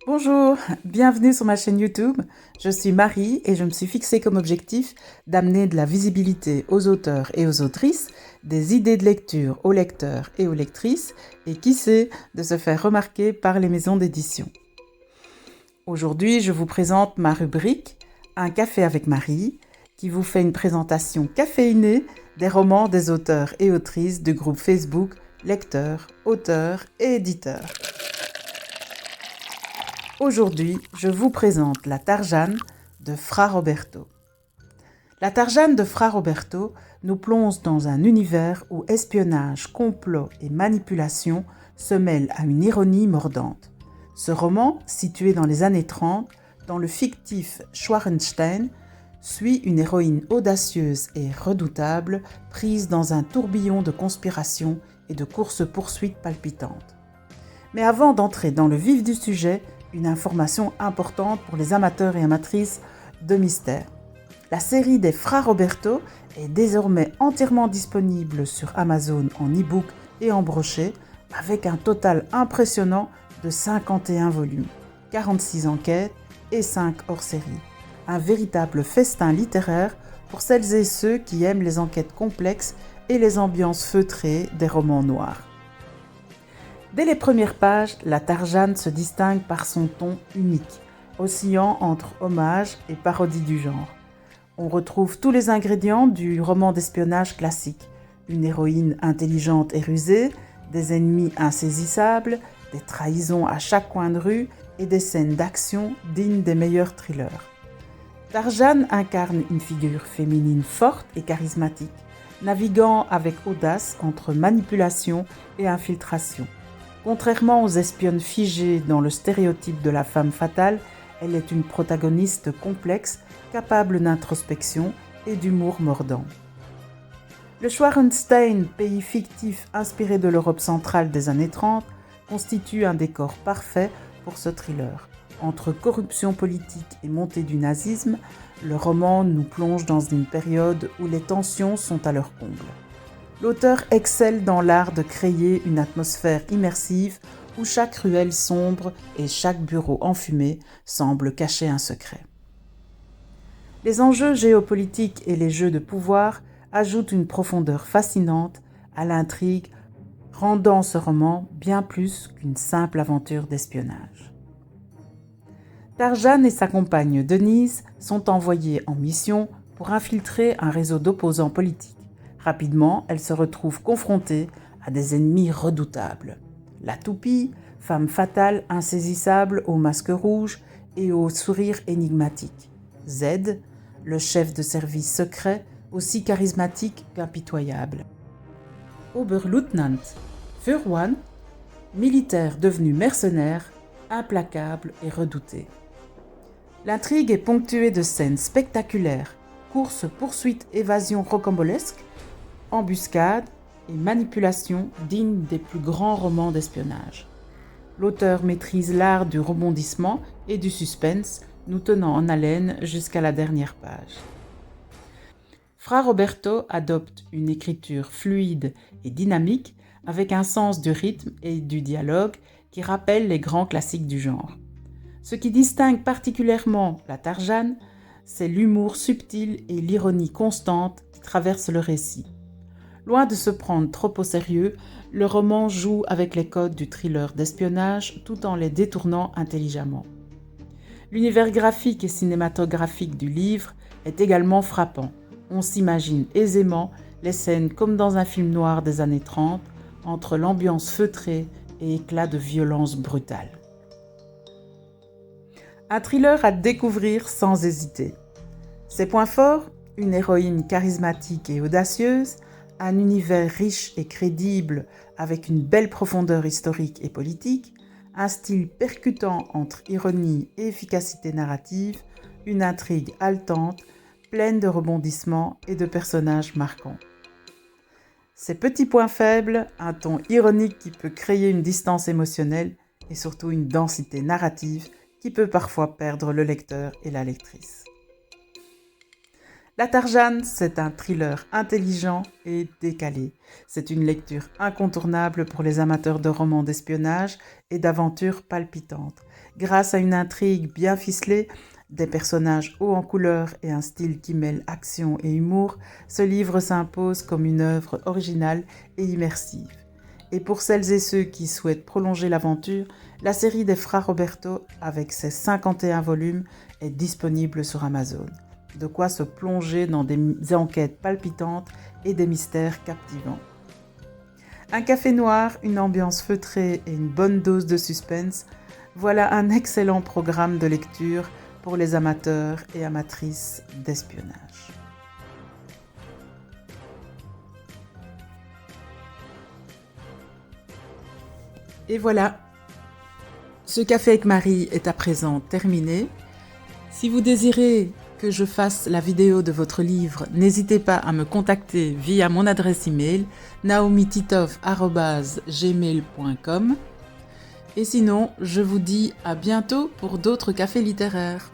Bonjour, bienvenue sur ma chaîne YouTube. Je suis Marie et je me suis fixée comme objectif d'amener de la visibilité aux auteurs et aux autrices, des idées de lecture aux lecteurs et aux lectrices et qui sait, de se faire remarquer par les maisons d'édition. Aujourd'hui, je vous présente ma rubrique Un café avec Marie qui vous fait une présentation caféinée des romans des auteurs et autrices du groupe Facebook Lecteurs, auteurs et éditeurs. Aujourd'hui, je vous présente La Tarjane de Fra Roberto. La Tarjane de Fra Roberto nous plonge dans un univers où espionnage, complot et manipulation se mêlent à une ironie mordante. Ce roman, situé dans les années 30, dans le fictif Schwarenstein, suit une héroïne audacieuse et redoutable, prise dans un tourbillon de conspiration et de courses-poursuites palpitantes. Mais avant d'entrer dans le vif du sujet, une information importante pour les amateurs et amatrices de mystère. La série des Fra Roberto est désormais entièrement disponible sur Amazon en e-book et en brochet, avec un total impressionnant de 51 volumes, 46 enquêtes et 5 hors-série. Un véritable festin littéraire pour celles et ceux qui aiment les enquêtes complexes et les ambiances feutrées des romans noirs. Dès les premières pages, la Tarjane se distingue par son ton unique, oscillant entre hommage et parodie du genre. On retrouve tous les ingrédients du roman d'espionnage classique. Une héroïne intelligente et rusée, des ennemis insaisissables, des trahisons à chaque coin de rue et des scènes d'action dignes des meilleurs thrillers. Tarjane incarne une figure féminine forte et charismatique, naviguant avec audace entre manipulation et infiltration. Contrairement aux espionnes figées dans le stéréotype de la femme fatale, elle est une protagoniste complexe, capable d'introspection et d'humour mordant. Le Schwarenstein, pays fictif inspiré de l'Europe centrale des années 30, constitue un décor parfait pour ce thriller. Entre corruption politique et montée du nazisme, le roman nous plonge dans une période où les tensions sont à leur comble. L'auteur excelle dans l'art de créer une atmosphère immersive où chaque ruelle sombre et chaque bureau enfumé semble cacher un secret. Les enjeux géopolitiques et les jeux de pouvoir ajoutent une profondeur fascinante à l'intrigue, rendant ce roman bien plus qu'une simple aventure d'espionnage. Tarjane et sa compagne Denise sont envoyées en mission pour infiltrer un réseau d'opposants politiques. Rapidement, elle se retrouve confrontée à des ennemis redoutables. La toupie, femme fatale insaisissable au masque rouge et au sourire énigmatique. Z, le chef de service secret, aussi charismatique qu'impitoyable. Oberleutnant Furwan, militaire devenu mercenaire, implacable et redouté. L'intrigue est ponctuée de scènes spectaculaires, courses, poursuites, évasions rocambolesques, embuscades et manipulations dignes des plus grands romans d'espionnage. L'auteur maîtrise l'art du rebondissement et du suspense, nous tenant en haleine jusqu'à la dernière page. Fra Roberto adopte une écriture fluide et dynamique avec un sens du rythme et du dialogue qui rappelle les grands classiques du genre. Ce qui distingue particulièrement la Tarjane, c'est l'humour subtil et l'ironie constante qui traversent le récit. Loin de se prendre trop au sérieux, le roman joue avec les codes du thriller d'espionnage tout en les détournant intelligemment. L'univers graphique et cinématographique du livre est également frappant. On s'imagine aisément les scènes comme dans un film noir des années 30, entre l'ambiance feutrée et éclats de violence brutale. Un thriller à découvrir sans hésiter. Ses points forts, une héroïne charismatique et audacieuse, un univers riche et crédible avec une belle profondeur historique et politique, un style percutant entre ironie et efficacité narrative, une intrigue haletante, pleine de rebondissements et de personnages marquants. Ses petits points faibles, un ton ironique qui peut créer une distance émotionnelle et surtout une densité narrative qui peut parfois perdre le lecteur et la lectrice. La Tarjane, c'est un thriller intelligent et décalé. C'est une lecture incontournable pour les amateurs de romans d'espionnage et d'aventures palpitantes. Grâce à une intrigue bien ficelée, des personnages hauts en couleur et un style qui mêle action et humour, ce livre s'impose comme une œuvre originale et immersive. Et pour celles et ceux qui souhaitent prolonger l'aventure, la série des Frères Roberto, avec ses 51 volumes, est disponible sur Amazon. De quoi se plonger dans des enquêtes palpitantes et des mystères captivants. Un café noir, une ambiance feutrée et une bonne dose de suspense, voilà un excellent programme de lecture pour les amateurs et amatrices d'espionnage. Et voilà, ce café avec Marie est à présent terminé. Si vous désirez que je fasse la vidéo de votre livre, n'hésitez pas à me contacter via mon adresse email naomititov@gmail.com. Et sinon, je vous dis à bientôt pour d'autres cafés littéraires.